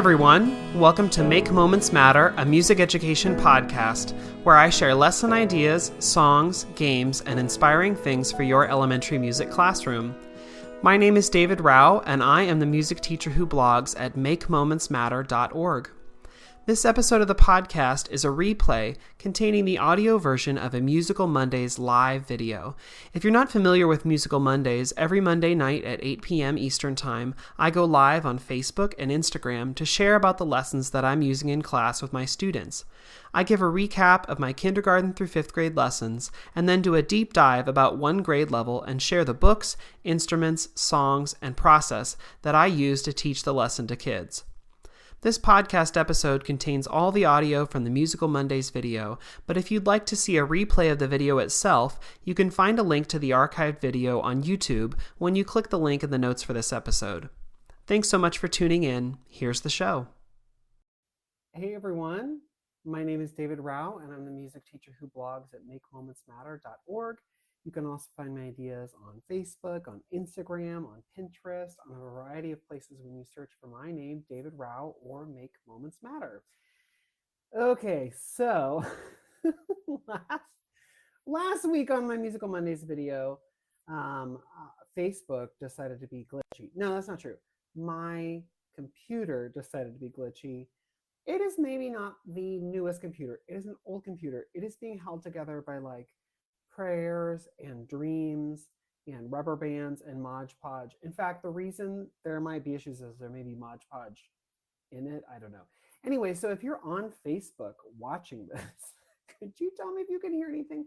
everyone. Welcome to Make Moments Matter, a music education podcast where I share lesson ideas, songs, games, and inspiring things for your elementary music classroom. My name is David Rao, and I am the music teacher who blogs at makemomentsmatter.org. This episode of the podcast is a replay containing the audio version of a Musical Mondays live video. If you're not familiar with Musical Mondays, every Monday night at 8 p.m. Eastern Time, I go live on Facebook and Instagram to share about the lessons that I'm using in class with my students. I give a recap of my kindergarten through 5th grade lessons, and then do a deep dive about one grade level and share the books, instruments, songs, and process that I use to teach the lesson to kids. This podcast episode contains all the audio from the Musical Mondays video, but if you'd like to see a replay of the video itself, you can find a link to the archived video on YouTube when you click the link in the notes for this episode. Thanks so much for tuning in. Here's the show. Hey everyone, my name is David Rao, and I'm the music teacher who blogs at makemomentsmatter.org. You can also find my ideas on Facebook, on Instagram, on Pinterest, on a variety of places when you search for my name, David Rao, or Make Moments Matter. Okay, so last week on my Musical Mondays video, Facebook decided to be glitchy. No, that's not true. My computer decided to be glitchy. It is maybe not the newest computer. It is an old computer. It is being held together by prayers and dreams and rubber bands and Mod Podge. In fact, the reason there might be issues is there may be Mod Podge in it. I don't know. Anyway, so if you're on Facebook watching this, could you tell me if you can hear anything?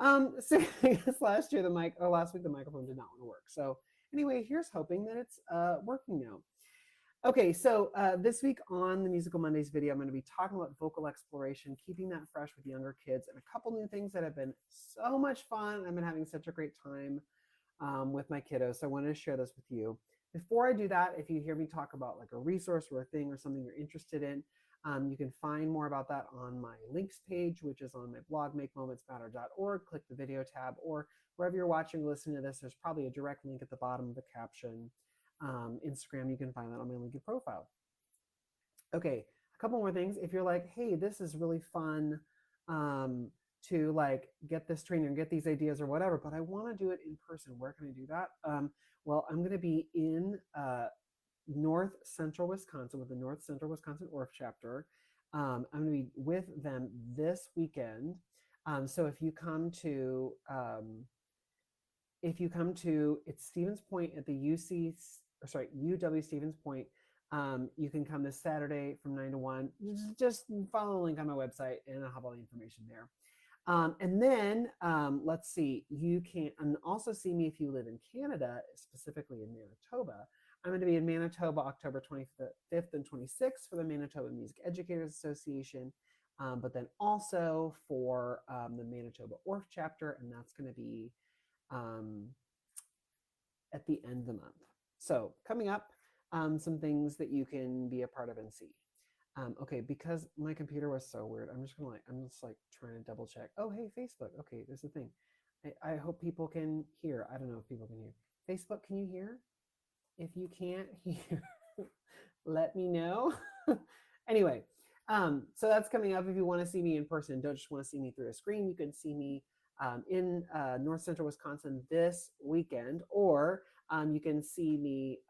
So I guess last week the microphone did not want to work. So anyway, here's hoping that it's working now. Okay, so this week on the Musical Mondays video, I'm going to be talking about vocal exploration, keeping that fresh with younger kids, and a couple new things that have been so much fun. I've been having such a great time with my kiddos, so I wanted to share this with you. Before I do that, if you hear me talk about a resource or a thing or something you're interested in, you can find more about that on my links page, which is on my blog, makemomentsmatter.org. Click the video tab, or wherever you're watching or listening to this, there's probably a direct link at the bottom of the caption. Instagram, you can find that on my LinkedIn profile. Okay, a couple more things. If you're like, hey, this is really fun to get this training and get these ideas or whatever, but I want to do it in person, where can I do that? Well, I'm going to be in North Central Wisconsin with the North Central Wisconsin ORF chapter. I'm going to be with them this weekend. So if you come to it's Stevens Point at the UW Stevens Point. You can come this Saturday from 9 to 1. Just follow the link on my website and I'll have all the information there. And then let's see, you can also see me if you live in Canada, specifically in Manitoba. I'm going to be in Manitoba October 25th and 26th for the Manitoba Music Educators Association, but then also for the Manitoba ORF chapter, and that's going to be at the end of the month. So coming up, some things that you can be a part of and see. Okay, because my computer was so weird, I'm just trying to double check. Oh, hey, Facebook. Okay, there's the thing. I hope people can hear. I don't know if people can hear. Facebook, can you hear? If you can't hear, let me know. Anyway, so that's coming up. If you want to see me in person, don't just want to see me through a screen, you can see me in North Central Wisconsin this weekend, or you can see me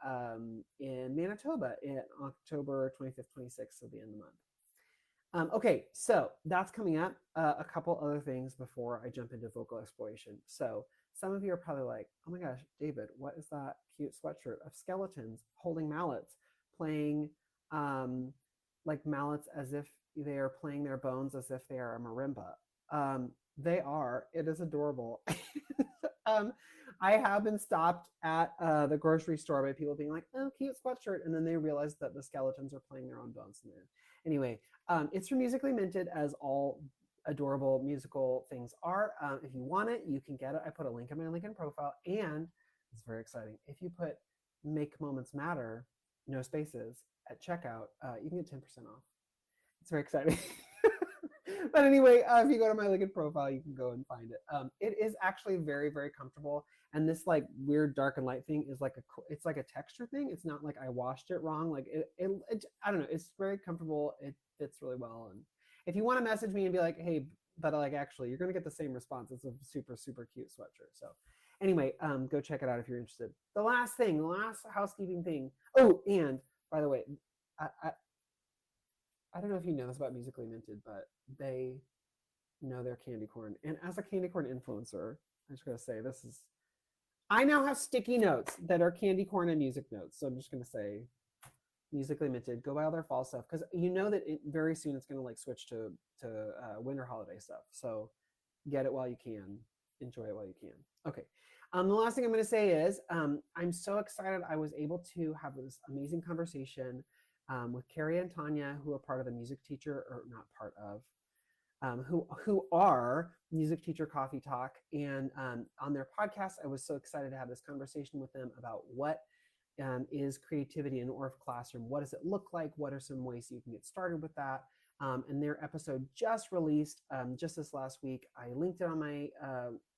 in Manitoba in October 25th, 26th, so the end of the month. Okay, so that's coming up. A couple other things before I jump into vocal exploration. So some of you are probably like, oh my gosh, David, what is that cute sweatshirt of skeletons holding mallets, playing mallets as if they are playing their bones as if they are a marimba. They are. It is adorable. I have been stopped at the grocery store by people being like, oh, cute sweatshirt. And then they realize that the skeletons are playing their own bones. Anyway, it's from Musically Minted, as all adorable musical things are. If you want it, you can get it. I put a link in my LinkedIn profile, and it's very exciting. If you put Make Moments Matter, no spaces, at checkout, you can get 10% off. It's very exciting. But anyway, if you go to my LinkedIn profile, you can go and find it. It is actually very, very comfortable. And this like weird dark and light thing is like it's like a texture thing. It's not like I washed it wrong. Like I don't know. It's very comfortable. It fits really well. And if you want to message me and be like, hey, but like actually, you're gonna get the same response. It's a super, super cute sweatshirt. So anyway, go check it out if you're interested. The last thing, the last housekeeping thing. Oh, and by the way, I I don't know if you know this about Musically Minted, but they know their candy corn. And as a candy corn influencer, I'm just gonna say this is I now have sticky notes that are candy corn and music notes. So I'm just gonna say Musically Minted, go buy all their fall stuff because you know that very soon it's gonna like switch to winter holiday stuff. So get it while you can, enjoy it while you can. Okay. The last thing I'm going to say is I'm so excited. I was able to have this amazing conversation with Carrie and Tanya, who are part of the music teacher, or not part of, who are Music Teacher Coffee Talk. And on their podcast, I was so excited to have this conversation with them about what is creativity in Orff Classroom. What does it look like? What are some ways you can get started with that? And their episode just released just this last week. I linked it on my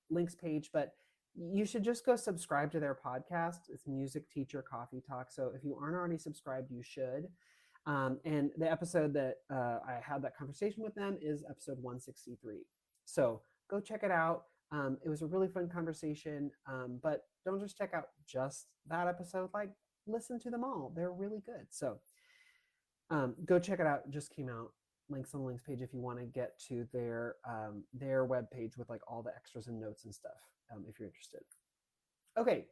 links page, but you should just go subscribe to their podcast. It's Music Teacher Coffee Talk. So if you aren't already subscribed, you should. And the episode that I had that conversation with them is episode 163. So go check it out. It was a really fun conversation, but don't just check out just that episode. Like, listen to them all. They're really good. So go check it out. It just came out. Links on the links page if you want to get to their web page with like all the extras and notes and stuff if you're interested. Okay,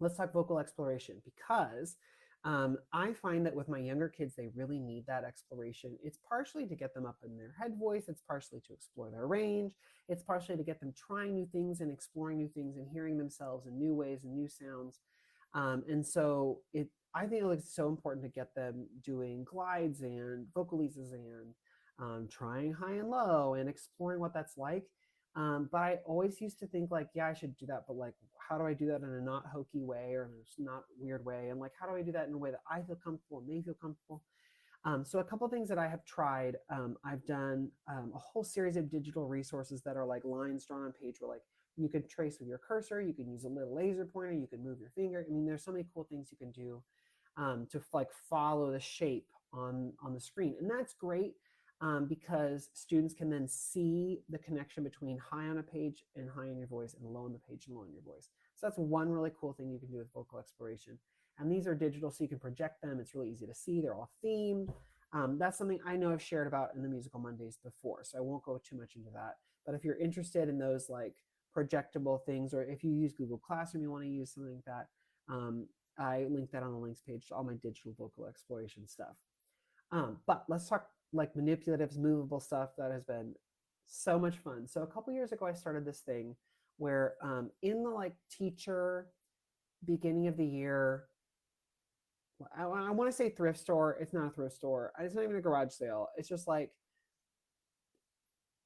let's talk vocal exploration because I find that with my younger kids, they really need that exploration. It's partially to get them up in their head voice. It's partially to explore their range. It's partially to get them trying new things and exploring new things and hearing themselves in new ways and new sounds. And so I think it's so important to get them doing glides and vocalises and trying high and low and exploring what that's like. But I always used to think like, yeah, I should do that. But like, how do I do that in a not hokey way or in a not weird way? And like, how do I do that in a way that I feel comfortable and they feel comfortable? So a couple of things that I have tried, I've done a whole series of digital resources that are like lines drawn on page where like you can trace with your cursor, you can use a little laser pointer, you can move your finger. I mean, there's so many cool things you can do to like follow the shape on the screen. And that's great because students can then see the connection between high on a page and high in your voice and low on the page and low in your voice. So that's one really cool thing you can do with vocal exploration. And these are digital, so you can project them. It's really easy to see. They're all themed. That's something I know I've shared about in the Musical Mondays before, so I won't go too much into that. But if you're interested in those like projectable things, or if you use Google Classroom, you want to use something like that, I link that on the links page to all my digital vocal exploration stuff. But let's talk like manipulatives, movable stuff that has been so much fun. So a couple years ago, I started this thing where in the like teacher beginning of the year, I want to say thrift store. It's not a thrift store. It's not even a garage sale. It's just like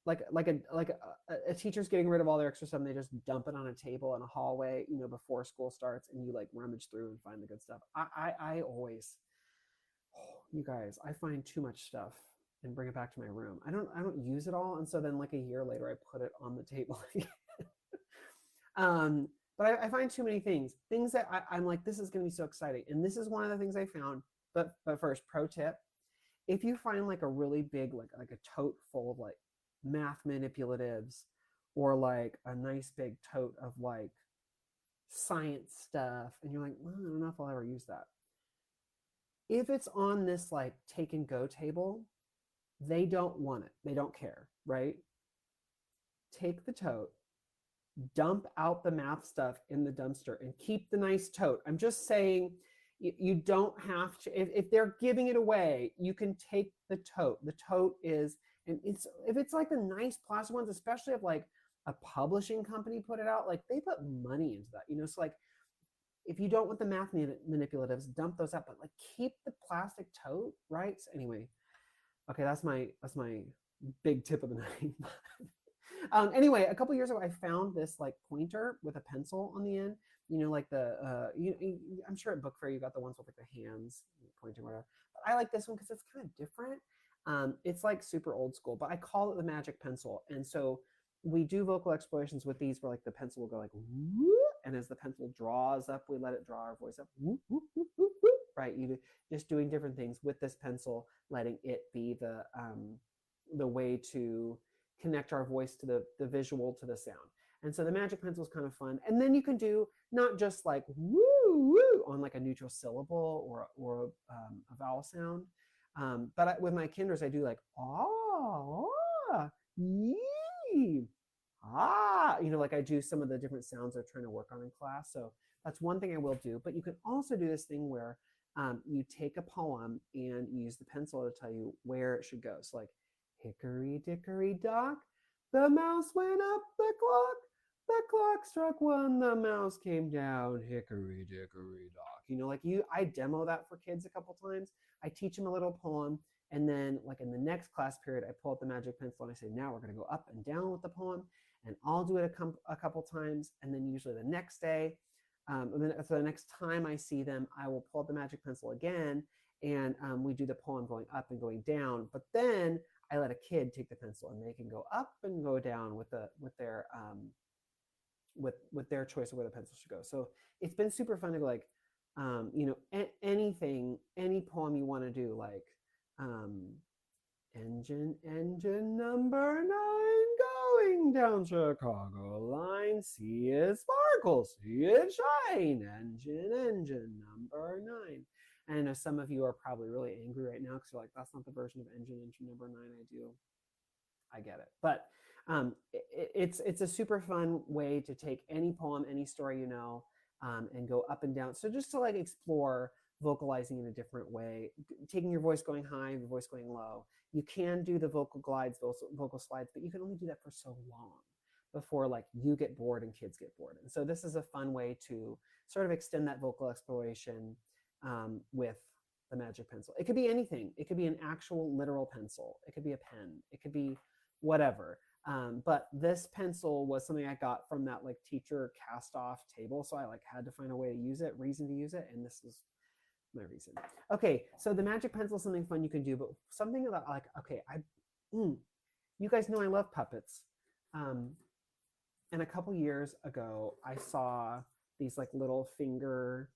a teacher's getting rid of all their extra stuff and they just dump it on a table in a hallway, you know, before school starts, and you like rummage through and find the good stuff. I always, you guys, I find too much stuff and bring it back to my room. I don't use it all, and so then like a year later I put it on the table again. But I find too many things that I'm like, this is going to be so exciting. And this is one of the things I found. But first, pro tip: if you find like a really big like a tote full of like math manipulatives, or like a nice big tote of like science stuff, and you're like, well, I don't know if I'll ever use that. If it's on this like take and go table, they don't want it. They don't care, right? Take the tote, dump out the math stuff in the dumpster, and keep the nice tote. I'm just saying, you don't have to, if they're giving it away, you can take the tote. The tote is, and if it's like the nice plastic ones, especially if like a publishing company put it out, like they put money into that, you know. So like, if you don't want the math manipulatives, dump those out, but like keep the plastic tote, right? So anyway, okay, that's my big tip of the night. Anyway, a couple years ago, I found this like pointer with a pencil on the end. You know, like the I'm sure at Book Fair you got the ones with like the hands pointing whatever. But I like this one because it's kind of different. It's like super old school, but I call it the magic pencil. And so we do vocal explorations with these where like the pencil will go like woo, and as the pencil draws up, we let it draw our voice up. Woo, woo, woo, woo, woo, right? Just doing different things with this pencil, letting it be the way to connect our voice to the visual to the sound. And so the magic pencil is kind of fun. And then you can do not just like woo woo on like a neutral syllable or a vowel sound, but with my kinders I do like ah yee ah, like I do some of the different sounds they're trying to work on in class. So that's one thing I will do. But you can also do this thing where you take a poem and you use the pencil to tell you where it should go. So like hickory dickory dock, the mouse went up the clock struck one, the mouse came down, hickory dickory dock. I demo that for kids a couple times. I teach them a little poem, and then like in the next class period, I pull out the magic pencil and I say, now we're going to go up and down with the poem, and I'll do it a couple times, and then usually the next day, so the next time I see them, I will pull out the magic pencil again, and we do the poem going up and going down. But then I let a kid take the pencil, and they can go up and go down with their choice of where the pencil should go. So it's been super fun to go like, anything, any poem you want to do, like engine number 9 going down Chicago line, see it sparkle, see it shine, engine number 9. And I know some of you are probably really angry right now because you're like, that's not the version of engine number 9 I do. I get it. But it's a super fun way to take any poem, any story and go up and down. So just to like explore vocalizing in a different way, taking your voice going high, your voice going low. You can do the vocal glides, vocal slides, but you can only do that for so long before like you get bored and kids get bored. And so this is a fun way to sort of extend that vocal exploration with the magic pencil. It could be anything. It could be an actual literal pencil. It could be a pen. It could be whatever. But this pencil was something I got from that like teacher cast off table. So I like had to find a way to use it, reason to use it. And this is my reason. Okay. So the magic pencil is something fun you can do, but something that like, okay, you guys know I love puppets. And a couple years ago, I saw these like little finger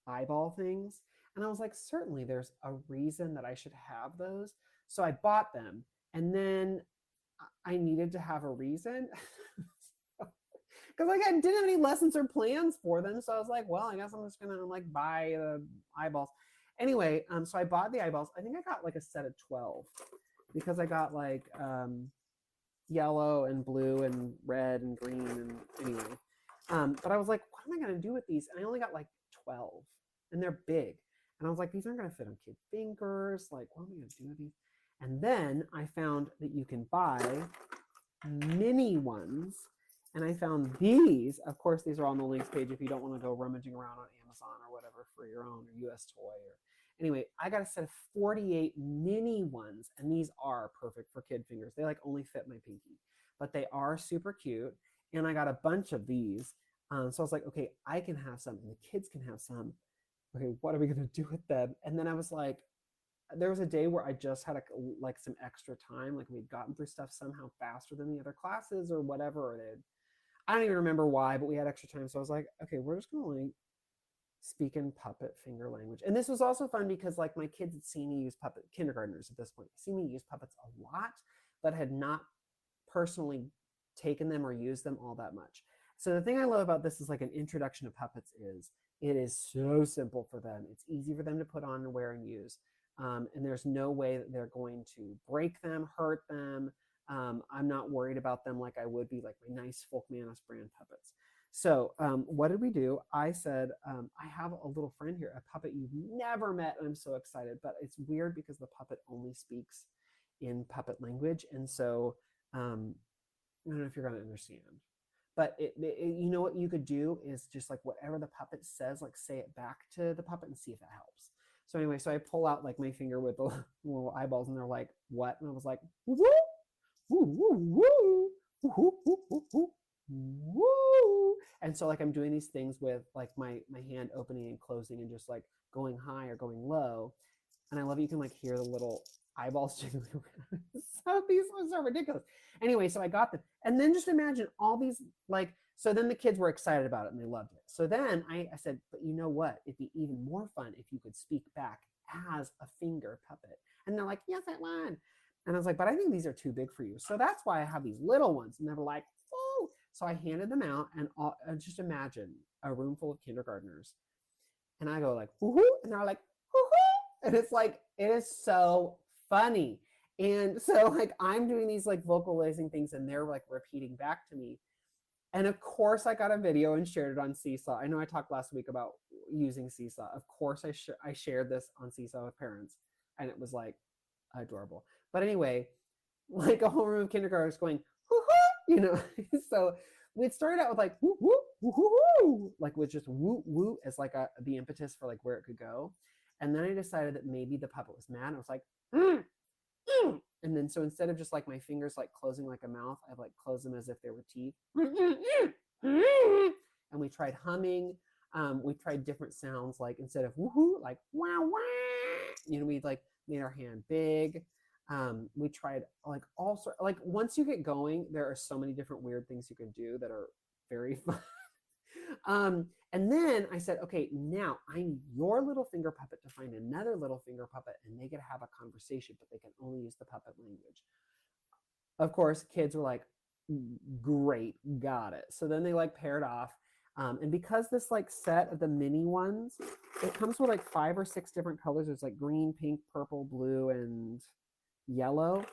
eyeball things. And I was like, certainly there's a reason that I should have those. So I bought them. And then I needed to have a reason because like I didn't have any lessons or plans for them. So I was like, well, I guess I'm just gonna like buy the eyeballs. Anyway, so I bought the eyeballs. I think I got like a set of 12 because I got like yellow and blue and red and green and anyway. But I was like, what am I gonna do with these? And I only got like 12 and they're big. And I was like, these aren't gonna fit on kids' fingers. Like, what am I gonna do with these? And then I found that you can buy mini ones. And I found these. Of course, these are on the links page if you don't want to go rummaging around on Amazon or whatever for your own, or US Toy. Anyway, I got a set of 48 mini ones. And these are perfect for kid fingers. They like only fit my pinky. But they are super cute. And I got a bunch of these. So I was like, okay, I can have some. And the kids can have some. Okay, what are we going to do with them? And then I was like, there was a day where I just had like some extra time, like we'd gotten through stuff somehow faster than the other classes or whatever. I don't even remember why, but we had extra time. So I was like, okay, we're just going to like speak in puppet finger language. And this was also fun because like my kids had seen me use puppet, kindergartners at this point, see me use puppets a lot, but had not personally taken them or used them all that much. So the thing I love about this is like an introduction to puppets is it is so simple for them. It's easy for them to put on and wear and use. And there's no way that they're going to break them, hurt them. I'm not worried about them like I would be like my nice Folkmanis brand puppets. So what did we do? I said, I have a little friend here, a puppet you've never met, and I'm so excited. But it's weird because the puppet only speaks in puppet language. And so I don't know if you're going to understand. But you know what you could do is just like whatever the puppet says, like say it back to the puppet and see if that helps. So anyway, so I pull out like my finger with the little eyeballs and they're like, what? And I was like, woo, woo, woo, woo, woo, woo, woo, woo, woo. And so like I'm doing these things with like my hand opening and closing and just like going high or going low. And I love you can like hear the little eyeballs jiggling around. So these were so ridiculous. Anyway, so I got them. And then just imagine all these, like, so then the kids were excited about it and they loved it. So then I said, but you know what? It'd be even more fun if you could speak back as a finger puppet. And they're like, yes, I want. And I was like, but I think these are too big for you. So that's why I have these little ones. And they were like, oh. So I handed them out and just imagine a room full of kindergartners. And I go like, woohoo. And they're like, woohoo. And it's like, it is so funny. And so like I'm doing these like vocalizing things and they're like repeating back to me. And of course I got a video and shared it on Seesaw. I know I talked last week about using Seesaw. Of course I shared this on Seesaw with parents and it was like adorable. But anyway, like a whole room of kindergartners going, woo-hoo, you know. So we started out with like woo woo woo woo woo, like with just woo woo as like the impetus for like where it could go. And then I decided that maybe the puppet was mad. I was like, and then so instead of just like my fingers like closing like a mouth, I've like closed them as if they were teeth. And we tried humming. We tried different sounds, like instead of woohoo, like wow wow. You know, we like made our hand big. We tried like all sorts, like once you get going, there are so many different weird things you can do that are very fun. And then I said, okay, now I need your little finger puppet to find another little finger puppet and they get to have a conversation, but they can only use the puppet language. Of course, kids were like, great, got it. So then they like paired off. And because this like set of the mini ones, it comes with like 5 or 6 different colors. There's like green, pink, purple, blue, and yellow.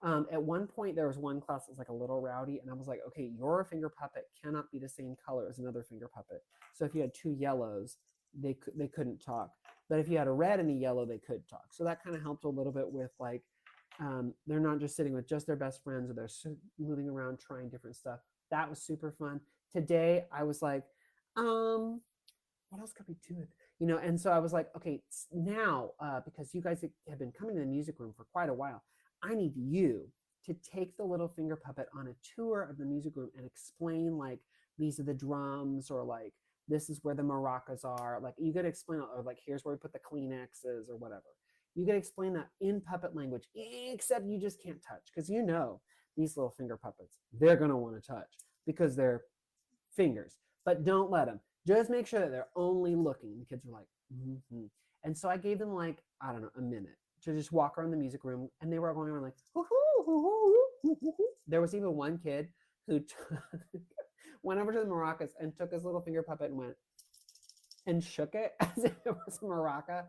At one point, there was one class that was like a little rowdy, and I was like, okay, your finger puppet cannot be the same color as another finger puppet. So if you had 2 yellows, they couldn't talk. But if you had a red and a yellow, they could talk. So that kind of helped a little bit with like, they're not just sitting with just their best friends, or they're moving around trying different stuff. That was super fun. Today, I was like, what else could we do? You know, and so I was like, okay, now, because you guys have been coming to the music room for quite a while, I need you to take the little finger puppet on a tour of the music room and explain like, these are the drums, or like, this is where the maracas are. Like you could explain, or like, here's where we put the Kleenexes or whatever. You could explain that in puppet language, except you just can't touch. Because you know, these little finger puppets, they're going to want to touch because they're fingers, but don't let them. Just make sure that they're only looking. The kids were like, mm-hmm. And so I gave them like, I don't know, a minute to just walk around the music room, and they were going around like, hoo-hoo, hoo-hoo, hoo-hoo. There was even one kid who went over to the maracas and took his little finger puppet and went and shook it as if it was a maraca.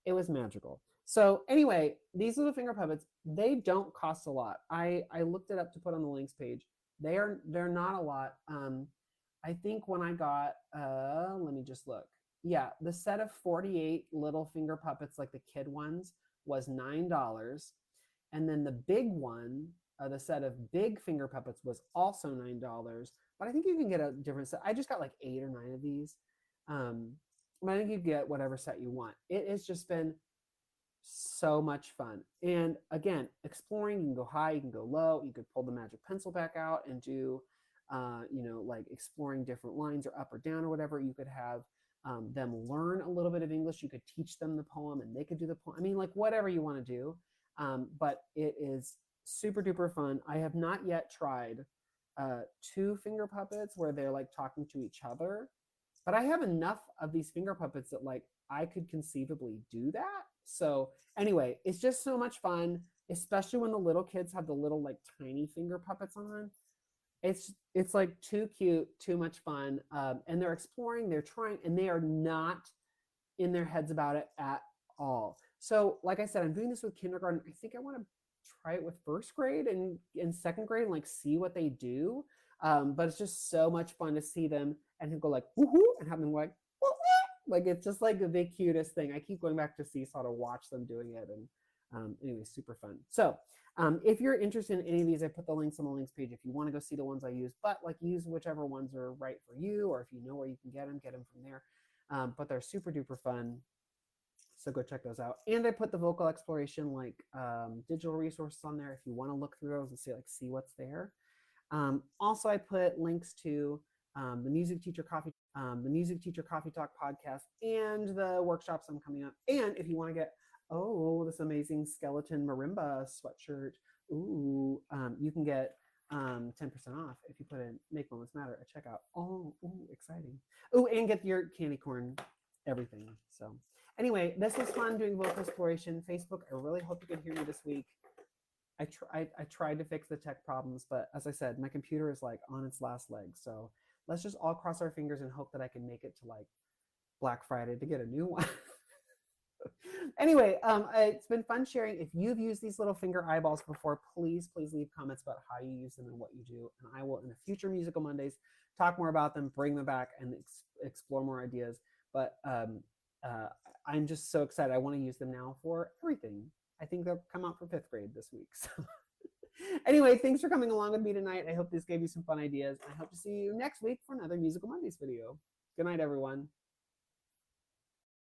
It was magical. So anyway, these little finger puppets, they don't cost a lot. I looked it up to put on the links page. They're not a lot. I think when I got, let me just look. Yeah, the set of 48 little finger puppets, like the kid ones, was $9. And then the big one, the set of big finger puppets, was also $9. But I think you can get a different set. I just got like 8 or 9 of these. But I think you get whatever set you want. It has just been so much fun. And again, exploring, you can go high, you can go low, you could pull the magic pencil back out and do, you know, like exploring different lines or up or down or whatever. You could have them learn a little bit of English. You could teach them the poem and they could do the poem. I mean, like whatever you want to do. But it is super duper fun. I have not yet tried 2 finger puppets where they're like talking to each other, but I have enough of these finger puppets that like I could conceivably do that. So anyway, it's just so much fun, especially when the little kids have the little like tiny finger puppets on. It's like too cute, too much fun. And they're exploring, they're trying, and they are not in their heads about it at all. So like I said, I'm doing this with kindergarten. I think I want to try it with first grade and in second grade and like see what they do. But it's just so much fun to see them and go like woohoo and have them like woo-hoo. Like it's just like the cutest thing. I keep going back to Seesaw to watch them doing it, and anyway, super fun. So if you're interested in any of these, I put the links on the links page if you want to go see the ones I use, but like use whichever ones are right for you, or if you know where you can get them from there. But they're super duper fun. So go check those out. And I put the vocal exploration like digital resources on there if you want to look through those and see what's there. Also, I put links to the Music Teacher Coffee Talk podcast and the workshops I'm coming up. And if you want to get Oh, this amazing skeleton marimba sweatshirt. Ooh, you can get 10% off if you put in Make Moments Matter at checkout. Oh, ooh, exciting. Oh, and get your candy corn everything. So anyway, this was fun doing vocal exploration. Facebook, I really hope you could hear me this week. I tried to fix the tech problems, but as I said, my computer is like on its last leg. So let's just all cross our fingers and hope that I can make it to like Black Friday to get a new one. Anyway, it's been fun sharing. If you've used these little finger eyeballs before, please leave comments about how you use them and what you do. And I will, in the future Musical Mondays, talk more about them, bring them back, and explore more ideas. But I'm just so excited. I want to use them now for everything. I think they'll come out for 5th grade this week. So anyway, thanks for coming along with me tonight. I hope this gave you some fun ideas. I hope to see you next week for another Musical Mondays video. Good night, everyone.